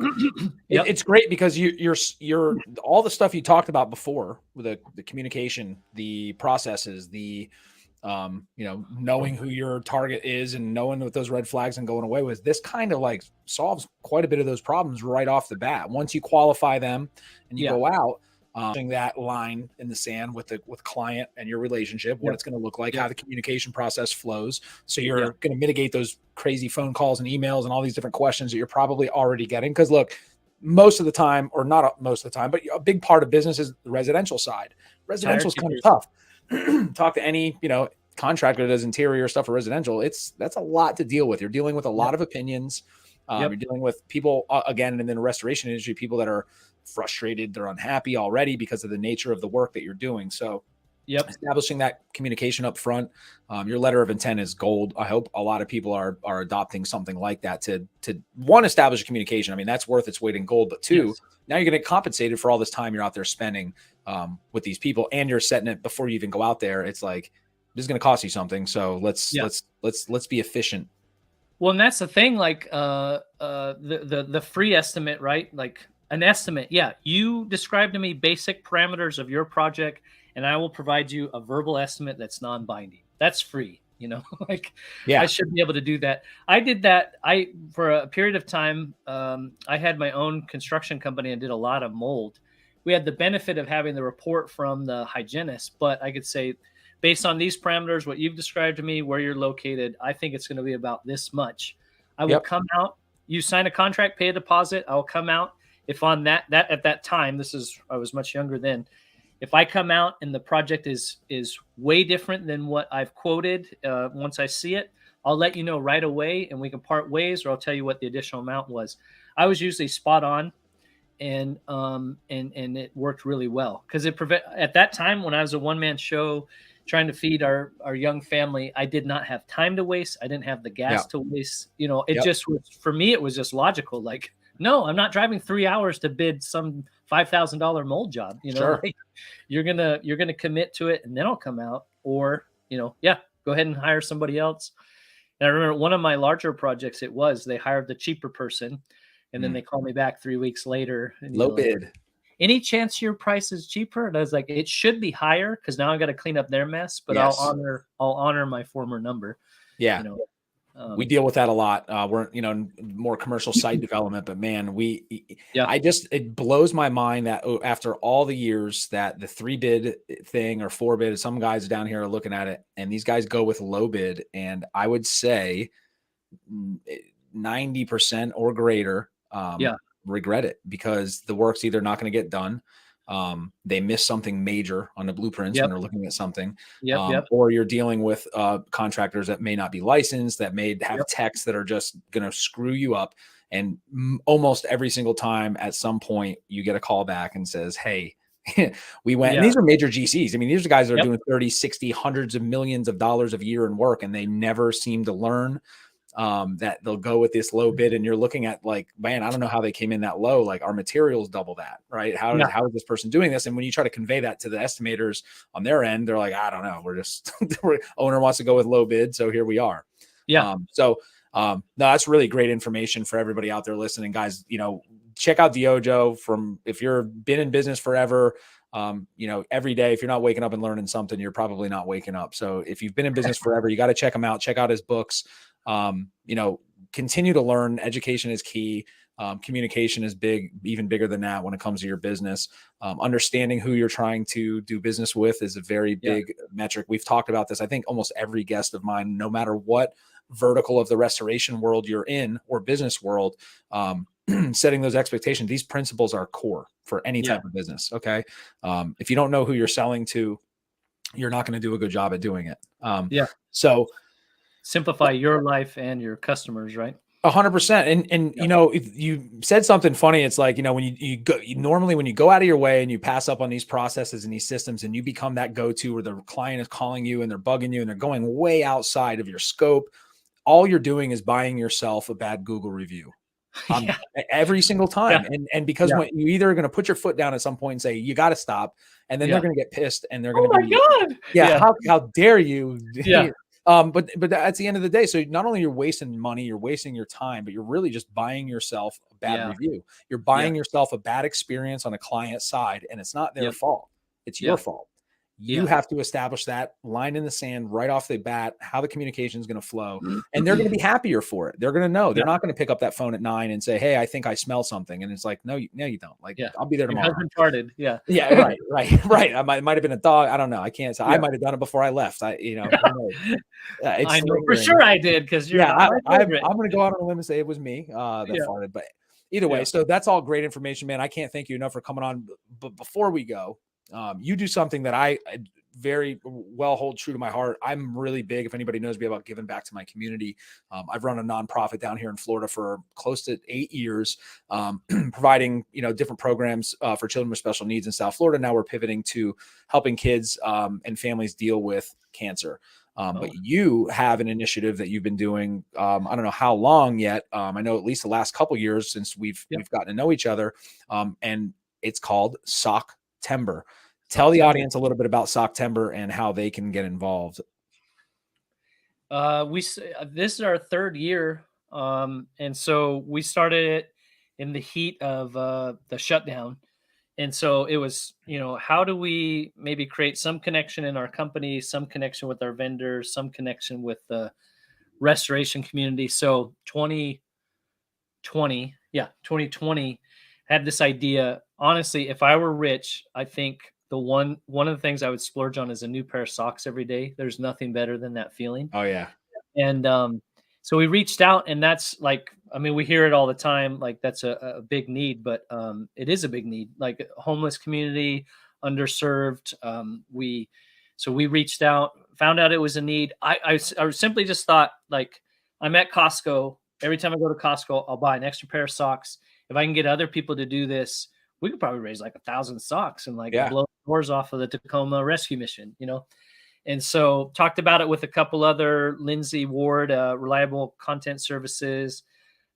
[SPEAKER 1] It's great because you're all the stuff you talked about before with the communication, the processes, the knowing who your target is and knowing what those red flags and going away with. This kind of like solves quite a bit of those problems right off the bat. Once you qualify them and you go out, that line in the sand with client and your relationship, what it's going to look like, how the communication process flows. So you're going to mitigate those crazy phone calls and emails and all these different questions that you're probably already getting. Because look, most of the time, or not most of the time, but a big part of business is the residential side. Residential is kind of tough. Talk to any, contractor that does interior stuff for residential. That's a lot to deal with. You're dealing with a lot of opinions. You're dealing with people, again, in the restoration industry, people that are frustrated, they're unhappy already because of the nature of the work that you're doing. So establishing that communication up front, your letter of intent is gold. I hope a lot of people are adopting something like that to one, establish a communication. I mean, that's worth its weight in gold, but two, now you're going to get compensated for all this time you're out there spending with these people, and you're setting it before you even go out there. It's like, this is going to cost you something. So let's be efficient.
[SPEAKER 2] Well, and that's the thing, like the free estimate, right? Like an estimate. Yeah. You describe to me basic parameters of your project and I will provide you a verbal estimate that's non-binding. That's free, I should be able to do that. I did that. For a period of time, I had my own construction company and did a lot of mold. We had the benefit of having the report from the hygienist, but I could say, based on these parameters, what you've described to me, where you're located, I think it's going to be about this much. I will come out. You sign a contract, pay a deposit. I will come out. If on that at that time, I was much younger then. If I come out and the project is way different than what I've quoted, once I see it, I'll let you know right away, and we can part ways, or I'll tell you what the additional amount was. I was usually spot on, and it worked really well because at that time when I was a one-man show, trying to feed our young family, I did not have time to waste. I didn't have the gas to waste. It just was, for me, it was just logical. Like, no, I'm not driving 3 hours to bid some $5,000 mold job. Like, you're gonna commit to it, and then I'll come out. Or go ahead and hire somebody else. And I remember one of my larger projects. They hired the cheaper person, and then they called me back 3 weeks later. And,
[SPEAKER 1] low bid.
[SPEAKER 2] Any chance your price is cheaper? And I was like, it should be higher because now I got to clean up their mess, but I'll honor my former number.
[SPEAKER 1] Yeah. We deal with that a lot. We're, more commercial site development, but man, it blows my mind that after all the years that the 3 bid thing or 4 bid, some guys down here are looking at it and these guys go with low bid. And I would say 90% or greater, regret it because the work's either not going to get done. they miss something major on the blueprints when they're looking at something. Or you're dealing with contractors that may not be licensed, that may have techs that are just going to screw you up. And almost every single time at some point you get a call back and says, hey, we went, and these are major GCs. I mean, these are guys that are doing 30, 60, hundreds of millions of dollars a year in work, and they never seem to learn that they'll go with this low bid. And you're looking at like, man, I don't know how they came in that low. Like our materials double that, right? How is this person doing this? And when you try to convey that to the estimators on their end, they're like, I don't know. We're just, owner wants to go with low bid. So here we are. No, that's really great information for everybody out there listening, guys. Check out Dyojo if you've been in business forever, every day, if you're not waking up and learning something, you're probably not waking up. So if you've been in business forever, you got to check him out, check out his books, continue to learn. Education is key. Communication is big, even bigger than that when it comes to your business. Understanding who you're trying to do business with is a very big metric. We've talked about this. I think almost every guest of mine, no matter what vertical of the restoration world you're in or business world, setting those expectations, these principles are core for any type of business. Okay. If you don't know who you're selling to, you're not going to do a good job at doing it. So
[SPEAKER 2] simplify your life and your customers, right?
[SPEAKER 1] 100%. And if you said something funny, it's like, when normally when you go out of your way and you pass up on these processes and these systems and you become that go-to where the client is calling you and they're bugging you and they're going way outside of your scope, all you're doing is buying yourself a bad Google review. Every single time. And because when you either are going to put your foot down at some point and say, you got to stop. And then they're going to get pissed and they're going to be, God. How dare you? But at the end of the day, so not only you're wasting money, you're wasting your time, but you're really just buying yourself a bad review. You're buying yourself a bad experience on a client side, and it's not their fault. It's your fault. You have to establish that line in the sand right off the bat, how the communication is going to flow, and they're going to be happier for it. They're going to know. They're not going to pick up that phone at 9 and say, hey, I think I smell something. And it's like, no, you don't. Like, I'll be there tomorrow.
[SPEAKER 2] Your husband farted.
[SPEAKER 1] Right. It might have been a dog. I don't know. I can't say. I might have done it before I left. I know
[SPEAKER 2] for sure I did. Cause
[SPEAKER 1] I'm going to go out on a limb and say it was me that farted, but either way. So that's all great information, man. I can't thank you enough for coming on. But before we go, you do something that I very well hold true to my heart. I'm really big, if anybody knows me, about giving back to my community. I've run a nonprofit down here in Florida for close to 8 years, providing, different programs for children with special needs in South Florida. Now we're pivoting to helping kids and families deal with cancer. But you have an initiative that you've been doing. I don't know how long yet. I know at least the last couple of years since we've gotten to know each other. And it's called Socktember. Tell the audience a little bit about Socktember and how they can get involved.
[SPEAKER 2] This is our 3rd year. And so we started it in the heat of the shutdown. And so it was, how do we maybe create some connection in our company, some connection with our vendors, some connection with the restoration community. So 2020 had this idea. Honestly, if I were rich, I think one of the things I would splurge on is a new pair of socks every day. There's nothing better than that feeling.
[SPEAKER 1] Oh yeah.
[SPEAKER 2] And so we reached out, and that's like, we hear it all the time. Like that's a big need, but it is a big need, like homeless community, underserved. We reached out, found out it was a need. I simply just thought, like, I'm at Costco. Every time I go to Costco, I'll buy an extra pair of socks. If I can get other people to do this, we could probably raise like 1,000 socks and blow doors off of the Tacoma rescue mission, And so talked about it with a couple other, Lindsay Ward, Reliable Content Services,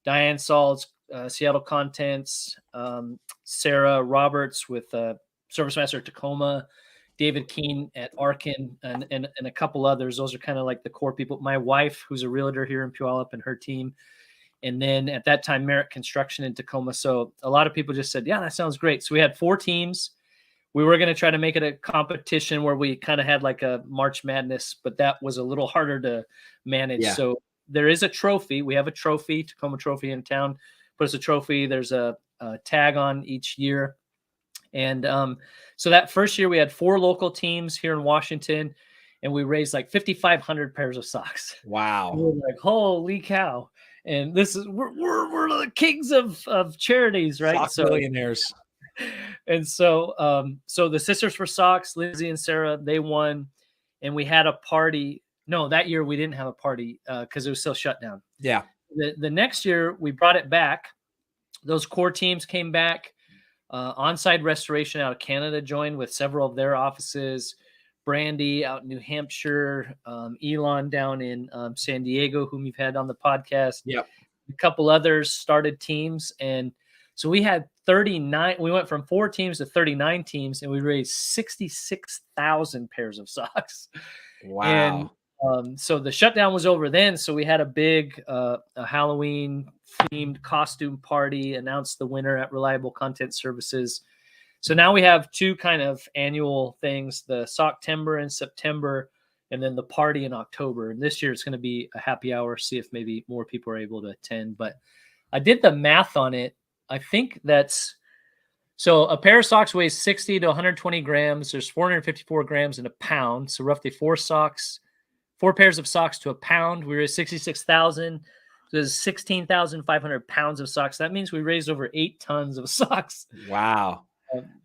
[SPEAKER 2] Diane Saul's Seattle Contents, Sarah Roberts with Service Master at Tacoma, David Keene at Arkin, and a couple others. Those are kind of like the core people. My wife, who's a realtor here in Puyallup, and her team. And then at that time, Merritt Construction in Tacoma. So a lot of people just said, yeah, that sounds great. So we had 4 teams. We were going to try to make it a competition where we kind of had like a March Madness, but that was a little harder to manage. Yeah. So there is a trophy. We have a trophy, Tacoma Trophy in town. Put us a trophy. There's a tag on each year. And so that first year we had 4 local teams here in Washington, and we raised like 5,500 pairs of socks.
[SPEAKER 1] Wow.
[SPEAKER 2] We were like, holy cow. And this is we're the kings of charities, right?
[SPEAKER 1] Sock millionaires.
[SPEAKER 2] And so the Sisters for Socks, Lindsay and Sarah, they won, and we had a party. No, that year we didn't have a party because it was still shut down.
[SPEAKER 1] Yeah.
[SPEAKER 2] The next year we brought it back. Those core teams came back. Onside Restoration out of Canada joined with several of their offices. Brandy out in New Hampshire, Elon down in San Diego, whom you've had on the podcast.
[SPEAKER 1] Yep.
[SPEAKER 2] A couple others started teams. And so we had 39. We went from 4 teams to 39 teams, and we raised 66,000 pairs of socks.
[SPEAKER 1] Wow.
[SPEAKER 2] And so the shutdown was over then. So we had a big a Halloween themed costume party, announced the winner at Reliable Content Services. So now we have 2 kind of annual things, the Socktember in September, and then the party in October. And this year it's going to be a happy hour, see if maybe more people are able to attend. But I did the math on it. I think so a pair of socks weighs 60 to 120 grams. There's 454 grams in a pound. So roughly 4 pairs of socks to a pound. We raised 66,000. So there's 16,500 pounds of socks. That means we raised over 8 tons of socks.
[SPEAKER 1] Wow.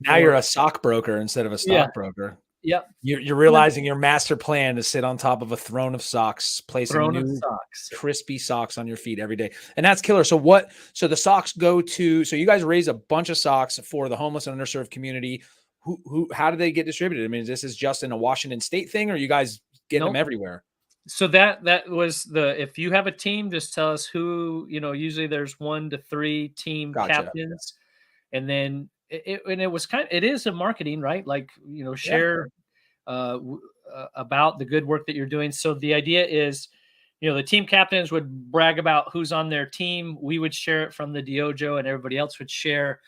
[SPEAKER 1] Now you're a sock broker instead of a stockbroker.
[SPEAKER 2] Yep.
[SPEAKER 1] You're realizing your master plan to sit on top of a throne of socks, placing new crispy socks on your feet every day. And that's killer. So the socks go to, so you guys raise a bunch of socks for the homeless and underserved community. How do they get distributed? I mean, this is just in a Washington State thing, or you guys get them everywhere?
[SPEAKER 2] So that was if you have a team, just tell us who, usually there's 1 to 3 team captains. And then it is a marketing, right? Like, share about the good work that you're doing. So the idea is, the team captains would brag about who's on their team. We would share it from the Dyojo, and everybody else would share.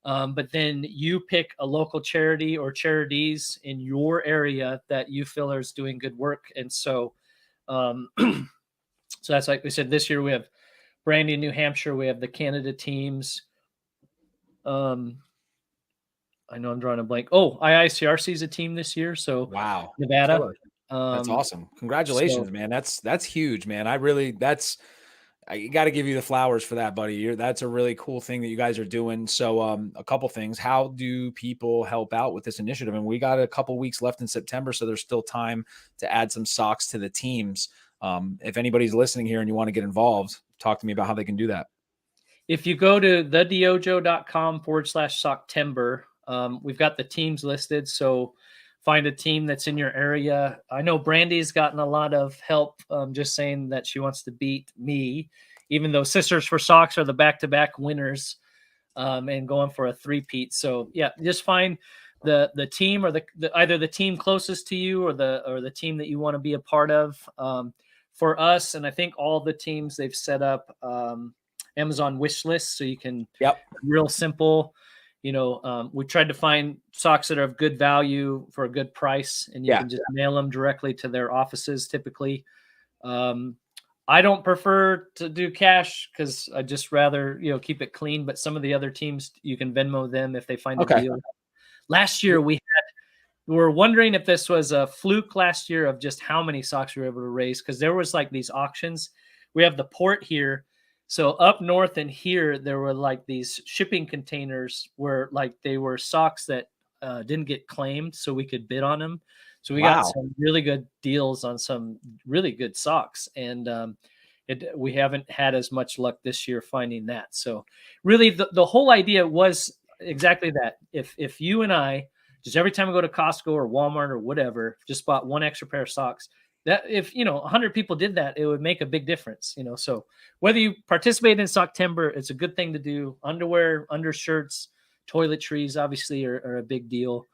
[SPEAKER 2] But then you pick a local charity or charities in your area that you feel is doing good work. And so, so that's, like we said, this year we have Brandy in New Hampshire. We have the Canada teams. I know I'm drawing a blank. Oh, IICRC is a team this year. So
[SPEAKER 1] wow,
[SPEAKER 2] Nevada.
[SPEAKER 1] That's awesome. Congratulations, man. That's huge, man. I got to give you the flowers for that, buddy. That's a really cool thing that you guys are doing. So a couple things. How do people help out with this initiative? And we got a couple weeks left in September, so there's still time to add some socks to the teams. If anybody's listening here and you want to get involved, talk to me about how they can do that.
[SPEAKER 2] If you go to thedyojo.com/Socktember, we've got the teams listed. So find a team that's in your area. I know Brandy's gotten a lot of help, just saying that she wants to beat me, even though Sisters for Socks are the back-to-back winners, and going for a 3-peat. So yeah, just find the team, or the either the team closest to you or the team that you want to be a part of. For us, and I think all the teams, they've set up Amazon wish lists, so you can real simple. We tried to find socks that are of good value for a good price, and you can just mail them directly to their offices typically. I don't prefer to do cash because I just rather, keep it clean, but some of the other teams, you can Venmo them if they find a deal. Last year we were wondering if this was a fluke last year of just how many socks we were able to raise, because there was like these auctions. We have the port here. So up north and here, there were like these shipping containers where like they were socks that didn't get claimed, so we could bid on them. So we got some really good deals on some really good socks. And we haven't had as much luck this year finding that. So really the whole idea was exactly that. If you and I, just every time we go to Costco or Walmart or whatever, just bought 1 extra pair of socks, that if 100 people did that, it would make a big difference. So whether you participate in Socktember, it's a good thing to do. Underwear, undershirts, toiletries obviously are a big deal.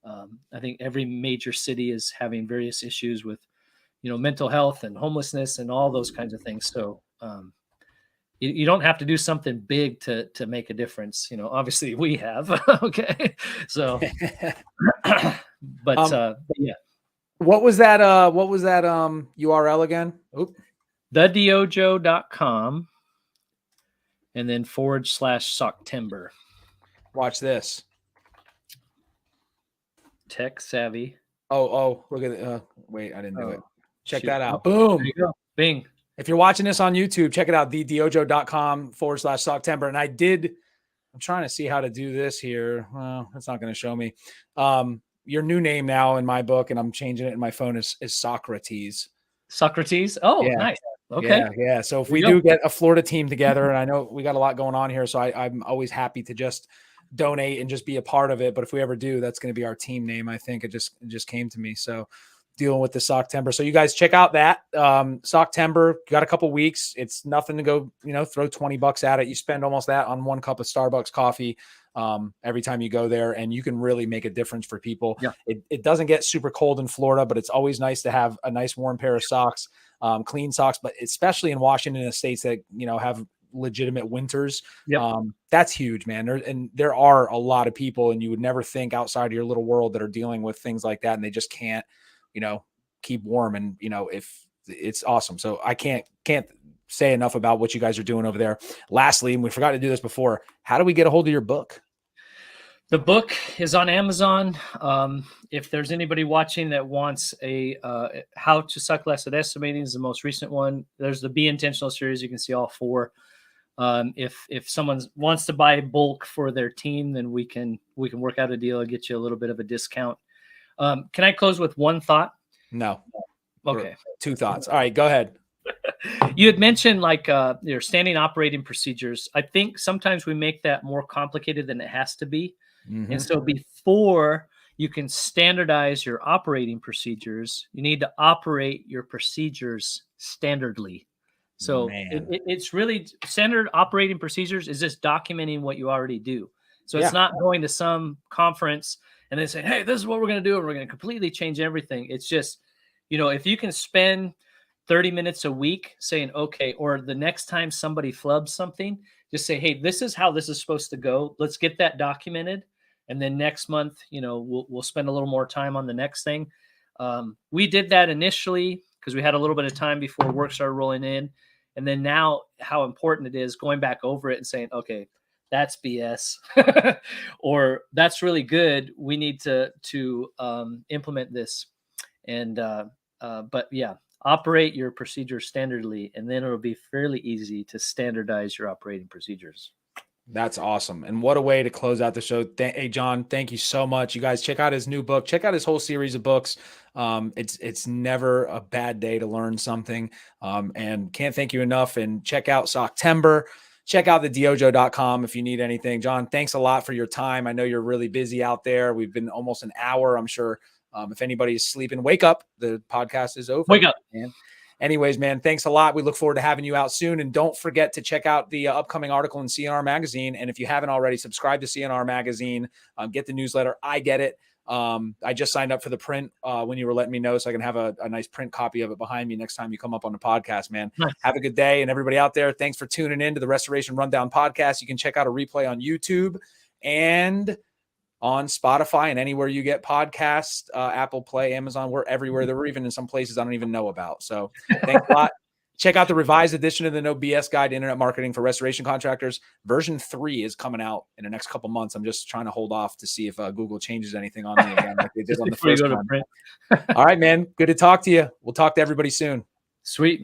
[SPEAKER 2] I think every major city is having various issues with mental health and homelessness and all those kinds of things. So you don't have to do something big to make a difference. Obviously we have. Okay. So but yeah.
[SPEAKER 1] What was that URL again?
[SPEAKER 2] Thedyojo.com and then /Socktember.
[SPEAKER 1] Watch this.
[SPEAKER 2] Tech savvy.
[SPEAKER 1] Oh, look at it. Wait, I didn't do it. Check that out.
[SPEAKER 2] Boom. There you go. Bing.
[SPEAKER 1] If you're watching this on YouTube, check it out. Thedyojo.com /Socktember. And I'm trying to see how to do this here. Well, it's not going to show me. Your new name now in my book, and I'm changing it in my phone, is Socrates.
[SPEAKER 2] Socrates. Oh,
[SPEAKER 1] Yeah.
[SPEAKER 2] nice. Okay.
[SPEAKER 1] Yeah. So if
[SPEAKER 2] There
[SPEAKER 1] we
[SPEAKER 2] you
[SPEAKER 1] do
[SPEAKER 2] go.
[SPEAKER 1] get a Florida team together, and I know we got a lot going on here, so I'm always happy to just donate and just be a part of it. But if we ever do, that's going to be our team name. I think it just came to me. So dealing with the Socktember. So you guys check out that Socktember. Got a couple weeks. It's nothing to go, throw $20 at it. You spend almost that on 1 cup of Starbucks coffee every time you go there, and you can really make a difference for people.
[SPEAKER 2] Yeah.
[SPEAKER 1] It doesn't get super cold in Florida, but it's always nice to have a nice warm pair of socks, clean socks, but especially in Washington and states that, have legitimate winters.
[SPEAKER 2] Yep.
[SPEAKER 1] That's huge, man. There are a lot of people, and you would never think outside of your little world, that are dealing with things like that, and they just can't, keep warm. And, if it's awesome. So I can't say enough about what you guys are doing over there. Lastly, and we forgot to do this before, how do we get a hold of your book?
[SPEAKER 2] The book is on Amazon. If there's anybody watching that wants a How to Suck Less at Estimating is the most recent one. There's the Be Intentional series. You can see all 4. If someone wants to buy bulk for their team, then we can work out a deal and get you a little bit of a discount. Can I close with one thought?
[SPEAKER 1] No.
[SPEAKER 2] Okay.
[SPEAKER 1] 2 thoughts. All right, go ahead.
[SPEAKER 2] You had mentioned your standing operating procedures. I think sometimes we make that more complicated than it has to be.
[SPEAKER 1] Mm-hmm.
[SPEAKER 2] And so before you can standardize your operating procedures, you need to operate your procedures standardly. So it's really standard operating procedures is just documenting what you already do. So it's not going to some conference and then saying, hey, this is what we're going to do, and we're going to completely change everything. It's just, if you can spend 30 minutes a week saying, okay, or the next time somebody flubs something, just say, hey, this is how this is supposed to go. Let's get that documented. And then next month, we'll spend a little more time on the next thing. We did that initially because we had a little bit of time before work started rolling in. And then now how important it is going back over it and saying, okay, that's BS or that's really good. We need to implement this. And, but yeah, operate your procedures standardly, and then it'll be fairly easy to standardize your operating procedures.
[SPEAKER 1] That's awesome. And what a way to close out the show. Hey, Jon, thank you so much. You guys check out his new book, check out his whole series of books. It's never a bad day to learn something. And can't thank you enough. And check out Socktember. Check out the Dyojo.com if you need anything. Jon, thanks a lot for your time. I know you're really busy out there. We've been almost an hour. I'm sure if anybody is sleeping, wake up. The podcast is over.
[SPEAKER 2] Wake up.
[SPEAKER 1] Man. Anyways, man, thanks a lot. We look forward to having you out soon. And don't forget to check out the upcoming article in CNR Magazine. And if you haven't already, subscribe to CNR Magazine. Get the newsletter. I get it. I just signed up for the print when you were letting me know, so I can have a nice print copy of it behind me next time you come up on the podcast, man.
[SPEAKER 2] Nice.
[SPEAKER 1] Have a good day. And everybody out there, thanks for tuning in to the Restoration Rundown podcast. You can check out a replay on YouTube and on Spotify and anywhere you get podcasts, Apple Play, Amazon, we're everywhere. They're even in some places I don't even know about. So thanks a lot. Check out the revised edition of the No BS Guide to Internet Marketing for Restoration Contractors. Version 3 is coming out in the next couple months. I'm just trying to hold off to see if Google changes anything on me again, like they did on the first one. All right, man. Good to talk to you. We'll talk to everybody soon.
[SPEAKER 2] Sweet.